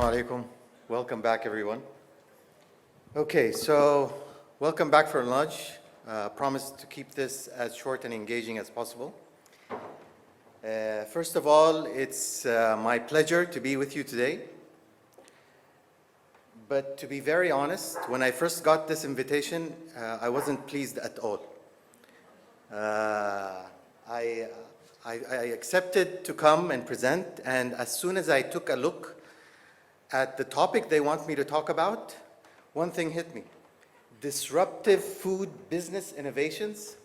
Assalamu alaikum. Welcome back, everyone. Okay, so welcome back for lunch. Promise to keep this as short and engaging as possible. First of all, it's my pleasure to be with you today. But to be very honest, when I first got this invitation, I wasn't pleased at all. I accepted to come and present, and as soon as I took a look at the topic they want me to talk about, one thing hit me: disruptive food business innovations.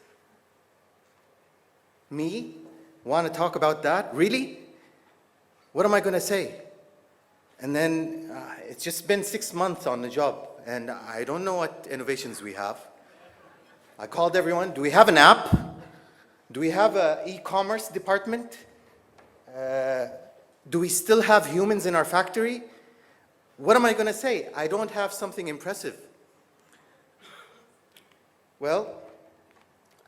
Me want to talk about that? Really? What am I going to say? And then it's just been 6 months on the job, and I don't know what innovations we have. I called everyone. Do we have an app? Do we have an e-commerce department? Do we still have humans in our factory? What am I going to say? I don't have something impressive. Well,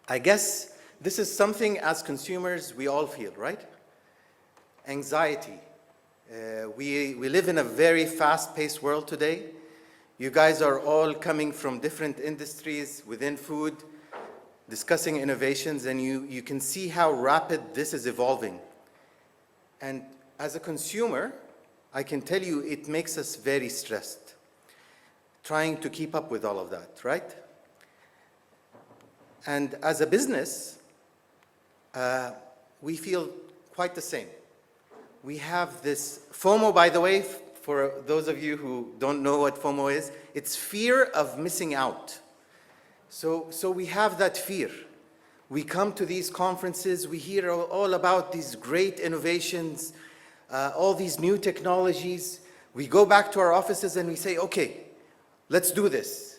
I guess this is something as consumers we all feel, right? Anxiety. We live in a very fast-paced world today. You guys are all coming from different industries within food, discussing innovations, and you can see how rapid this is evolving. And as a consumer, I can tell you it makes us very stressed, trying to keep up with all of that, right? And as a business, we feel quite the same. We have this FOMO, by the way, for those of you who don't know what FOMO is, it's fear of missing out. So we have that fear. We come to these conferences, we hear all about these great innovations, all these new technologies. We go back to our offices and we say, okay, let's do this.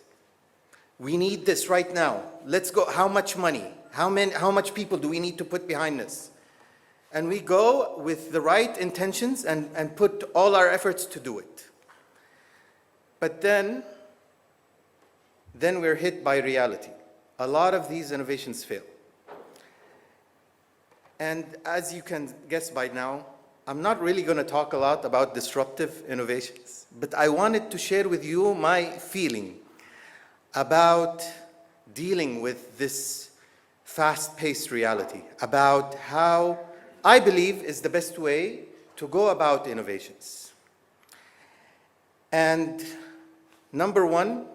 We need this right now. Let's go. How much money? How much people do we need to put behind this? And we go with the right intentions and put all our efforts to do it. But then we're hit by reality. A lot of these innovations fail. And as you can guess by now, I'm not really going to talk a lot about disruptive innovations, but I wanted to share with you my feeling about dealing with this fast-paced reality, about how I believe is the best way to go about innovations. And number one,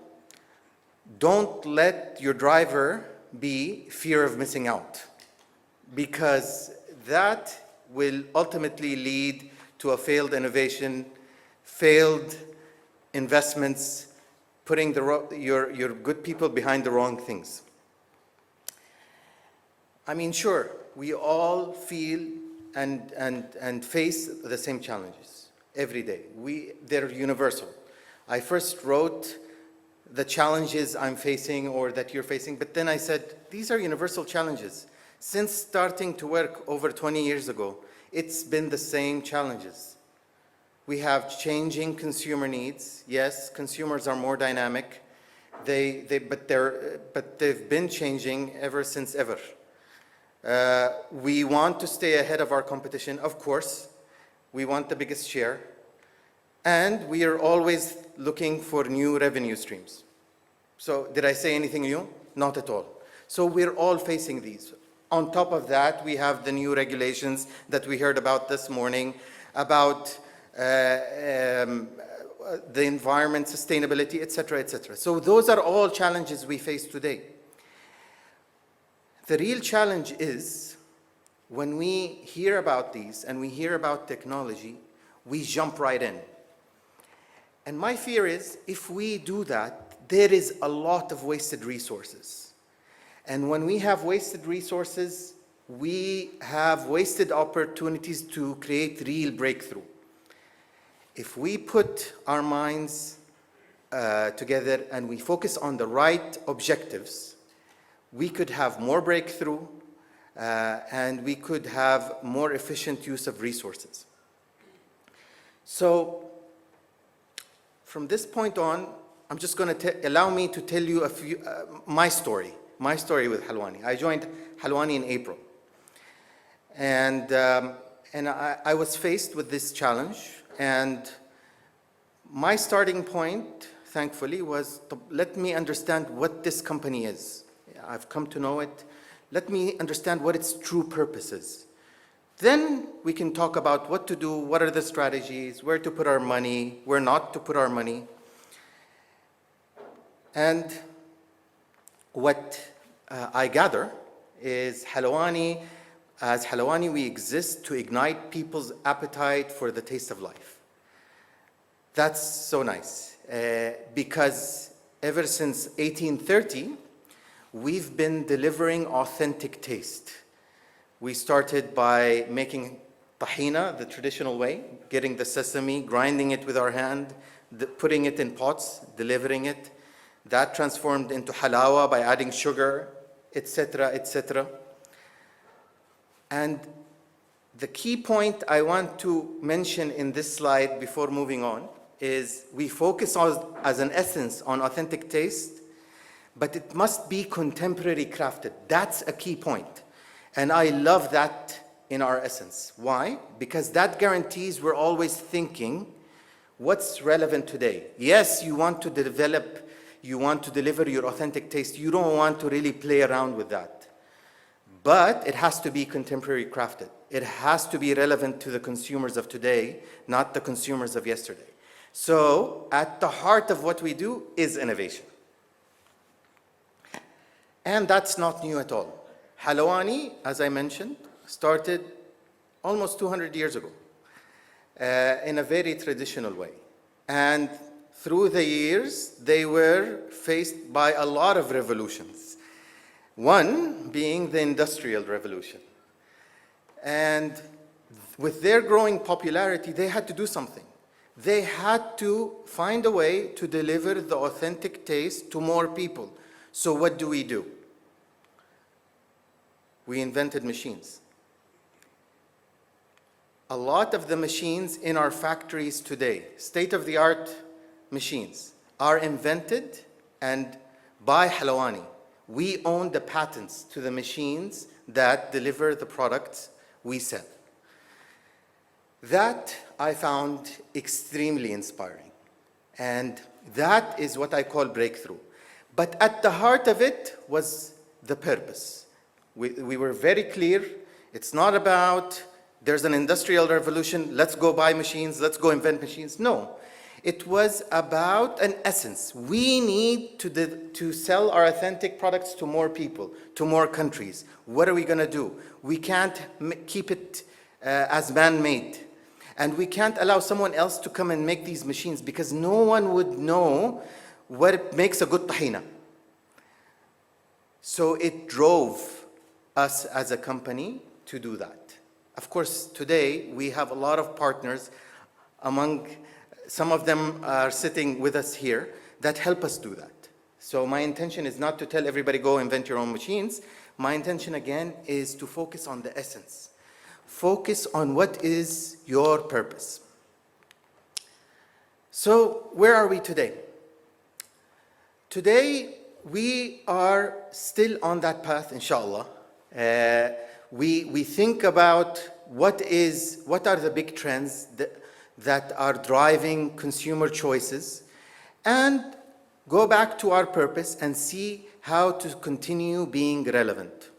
don't let your driver be fear of missing out, because that will ultimately lead to a failed innovation, failed investments, putting your good people behind the wrong things. I mean, sure, we all feel and face the same challenges every day. They're universal. I first wrote the challenges I'm facing or that you're facing, but then I said, these are universal challenges. Since starting to work over 20 years ago, it's been the same challenges. We have changing consumer needs. Yes, consumers are more dynamic, but they've been changing ever since ever. We want to stay ahead of our competition, of course. We want the biggest share. And we are always looking for new revenue streams. So did I say anything new? Not at all. So we're all facing these. On top of that, we have the new regulations that we heard about this morning about the environment, sustainability, et cetera, et cetera. So those are all challenges we face today. The real challenge is when we hear about these and we hear about technology, we jump right in. And my fear is if we do that, there is a lot of wasted resources. And when we have wasted resources, we have wasted opportunities to create real breakthrough. If we put our minds together and we focus on the right objectives, we could have more breakthrough and we could have more efficient use of resources. So from this point on, I'm just going to allow me to tell you my story with Halwani. I joined Halwani in April. And I was faced with this challenge, and My starting point, thankfully, was let me understand what this company is. I've come to know it. Let me understand what its true purpose is. Then we can talk about what to do, what are the strategies, where to put our money, where not to put our money. And what I gather is as Halwani, we exist to ignite people's appetite for the taste of life. That's so nice, because ever since 1830, we've been delivering authentic taste. We started by making tahina the traditional way, getting the sesame, grinding it with our hand, putting it in pots, delivering it. That transformed into halawa by adding sugar, etc., etc. And the key point I want to mention in this slide before moving on is we focus on, as an essence, on authentic taste, but it must be contemporary crafted. That's a key point. And I love that in our essence. Why? Because that guarantees we're always thinking what's relevant today. Yes, you want to develop, you want to deliver your authentic taste. You don't want to really play around with that. But it has to be contemporary crafted. It has to be relevant to the consumers of today, not the consumers of yesterday. So at the heart of what we do is innovation. And that's not new at all. Halwani, as I mentioned, started almost 200 years ago in a very traditional way. And through the years, they were faced by a lot of revolutions. One being the Industrial Revolution. And with their growing popularity, they had to do something. They had to find a way to deliver the authentic taste to more people. So what do? We invented machines. A lot of the machines in our factories today, state-of-the-art machines, are invented and by Halwani. We own the patents to the machines that deliver the products we sell. That I found extremely inspiring. And that is what I call breakthrough. But at the heart of it was the purpose. We were very clear. It's not about there's an industrial revolution, let's go buy machines, let's go invent machines. No, it was about an essence. We need to sell our authentic products to more people, to more countries. What are we going to do? We can't keep it as man-made. And we can't allow someone else to come and make these machines because no one would know what makes a good tahina. So it drove us as a company to do that. Of course, today we have a lot of partners, some of them are sitting with us here, that help us do that. So my intention is not to tell everybody go invent your own machines. My intention again is to focus on the essence. Focus on what is your purpose. So where are we today? Today we are still on that path, inshallah. We think about what are the big trends that are driving consumer choices, and go back to our purpose and see how to continue being relevant.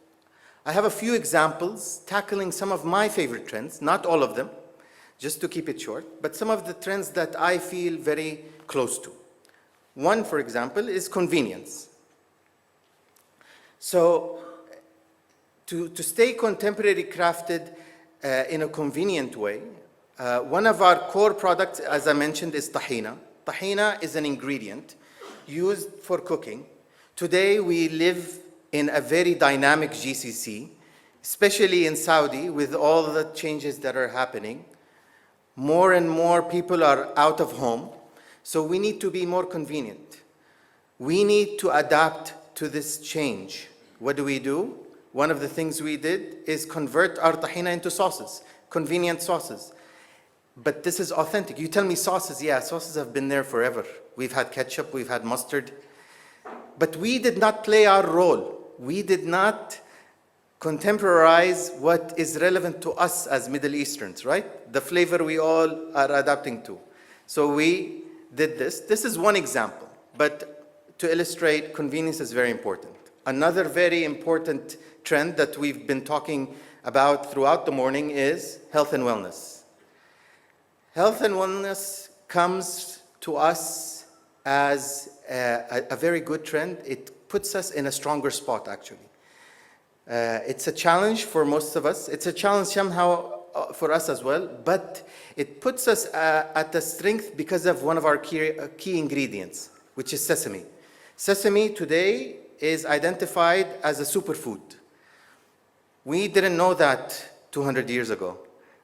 I have a few examples tackling some of my favorite trends, not all of them, just to keep it short, but some of the trends that I feel very close to. One, for example, is convenience. So to stay contemporary crafted in a convenient way, one of our core products, as I mentioned, is tahina. Tahina is an ingredient used for cooking. Today, we live in a very dynamic GCC, especially in Saudi, with all the changes that are happening. More and more people are out of home, so we need to be more convenient. We need to adapt to this change. What do? One of the things we did is convert our tahina into sauces, convenient sauces. But this is authentic. You tell me sauces, yeah, sauces have been there forever. We've had ketchup, we've had mustard. But we did not play our role. We did not contemporize what is relevant to us as Middle Easterns, right? The flavor we all are adapting to. So we did this. This is one example, but to illustrate, convenience is very important. Another very important trend that we've been talking about throughout the morning is health and wellness. Health and wellness comes to us as a very good trend. It puts us in a stronger spot, actually. It's a challenge for most of us. It's a challenge somehow for us as well, but it puts us at the strength because of one of our key ingredients, which is sesame. Sesame today is identified as a superfood. We didn't know that 200 years ago,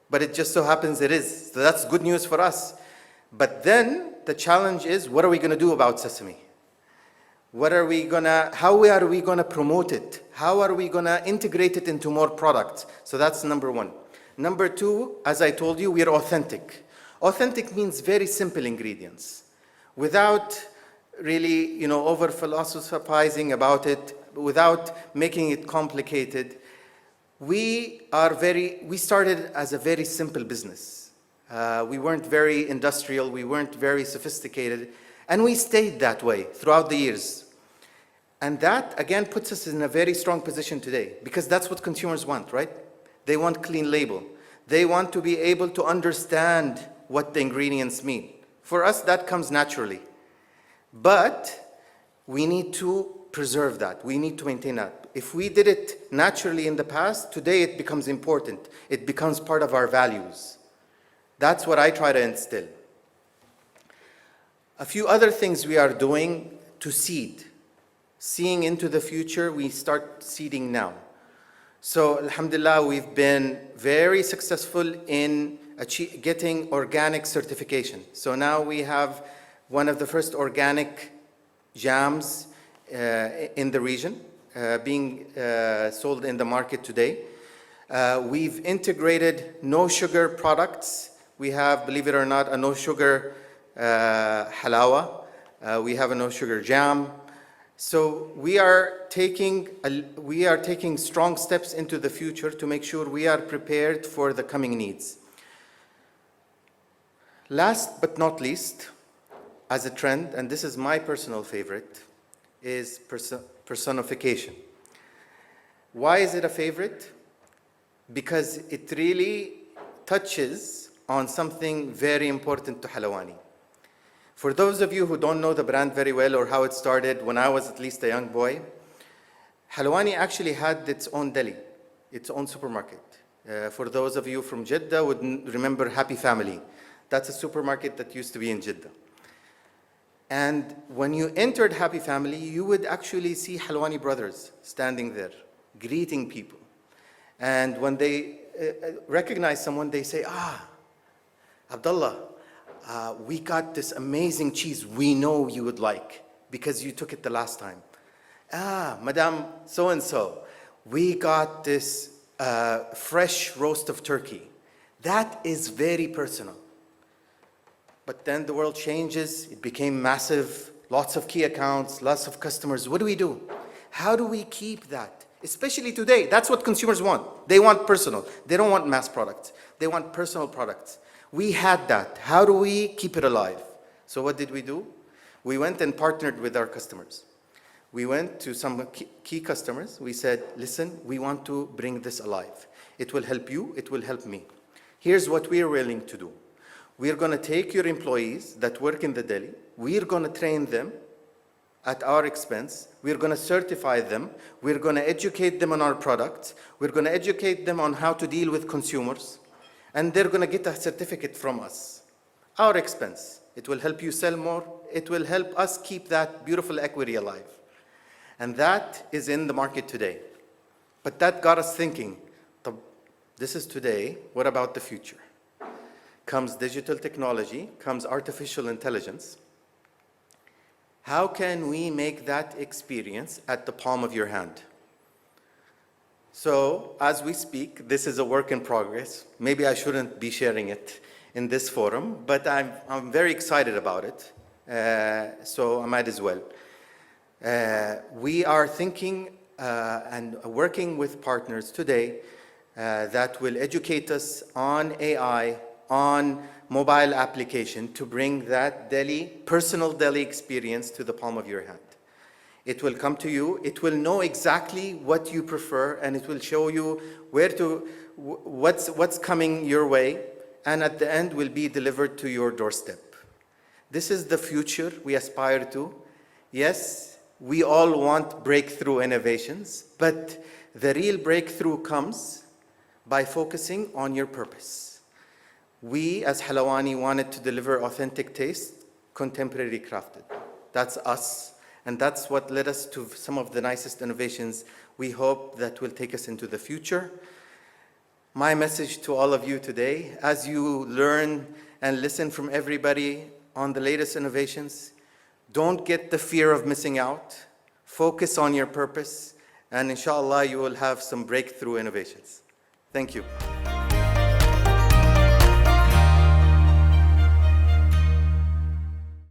but it just so happens it is. So that's good news for us. But then the challenge is, what are we going to do about sesame? How are we going to promote it? How are we going to integrate it into more products? So that's number one. Number two, as I told you, we are authentic. Authentic means very simple ingredients, without really, over philosophizing about it, without making it complicated. We started as a very simple business. We weren't very industrial, we weren't very sophisticated, and we stayed that way throughout the years. And that, again, puts us in a very strong position today, because that's what consumers want, right? They want clean label. They want to be able to understand what the ingredients mean. For us, that comes naturally. But we need to preserve that. We need to maintain that. If we did it naturally in the past, today it becomes important. It becomes part of our values. That's what I try to instill. A few other things we are doing to seed. Seeing into the future, we start seeding now. So, alhamdulillah, we've been very successful in getting organic certification. So now we have one of the first organic jams in the region being sold in the market today. We've integrated no sugar products. We have, believe it or not, a no sugar halawa. We have a no sugar jam. So we are taking strong steps into the future to make sure we are prepared for the coming needs. Last but not least, as a trend, and this is my personal favorite, is personification. Why is it a favorite? Because it really touches on something very important to Halwani. For those of you who don't know the brand very well or how it started, when I was at least a young boy, Halwani actually had its own deli, its own supermarket. For those of you from Jeddah would remember Happy Family. That's a supermarket that used to be in Jeddah. And when you entered Happy Family, you would actually see Halwani brothers standing there, greeting people. And when they recognize someone, they say, Abdullah, we got this amazing cheese we know you would like because you took it the last time. Madam so-and-so, we got this fresh roast of turkey. That is very personal. But then the world changes, it became massive, lots of key accounts, lots of customers. What do? How do we keep that? Especially today, that's what consumers want. They want personal. They don't want mass products. They want personal products. We had that. How do we keep it alive? So what did we do? We went and partnered with our customers. We went to some key customers. We said, listen, we want to bring this alive. It will help you. It will help me. Here's what we are willing to do. We're going to take your employees that work in the deli. We're going to train them at our expense. We're going to certify them. We're going to educate them on our products. We're going to educate them on how to deal with consumers. And they're going to get a certificate from us. Our expense. It will help you sell more. It will help us keep that beautiful equity alive. And that is in the market today. But that got us thinking, this is today, what about the future? Comes digital technology, comes artificial intelligence. How can we make that experience at the palm of your hand? So, as we speak, this is a work in progress. Maybe I shouldn't be sharing it in this forum, but I'm very excited about it, so I might as well. We are thinking and working with partners today that will educate us on AI, on mobile application to bring that personal deli experience to the palm of your hand. It will come to you, it will know exactly what you prefer, and it will show you what's coming your way, and at the end will be delivered to your doorstep. This is the future we aspire to. Yes, we all want breakthrough innovations, but the real breakthrough comes by focusing on your purpose. We, as Halwani, wanted to deliver authentic taste, contemporary crafted. That's us, and that's what led us to some of the nicest innovations we hope that will take us into the future. My message to all of you today, as you learn and listen from everybody on the latest innovations, don't get the fear of missing out. Focus on your purpose, and inshallah, you will have some breakthrough innovations. Thank you.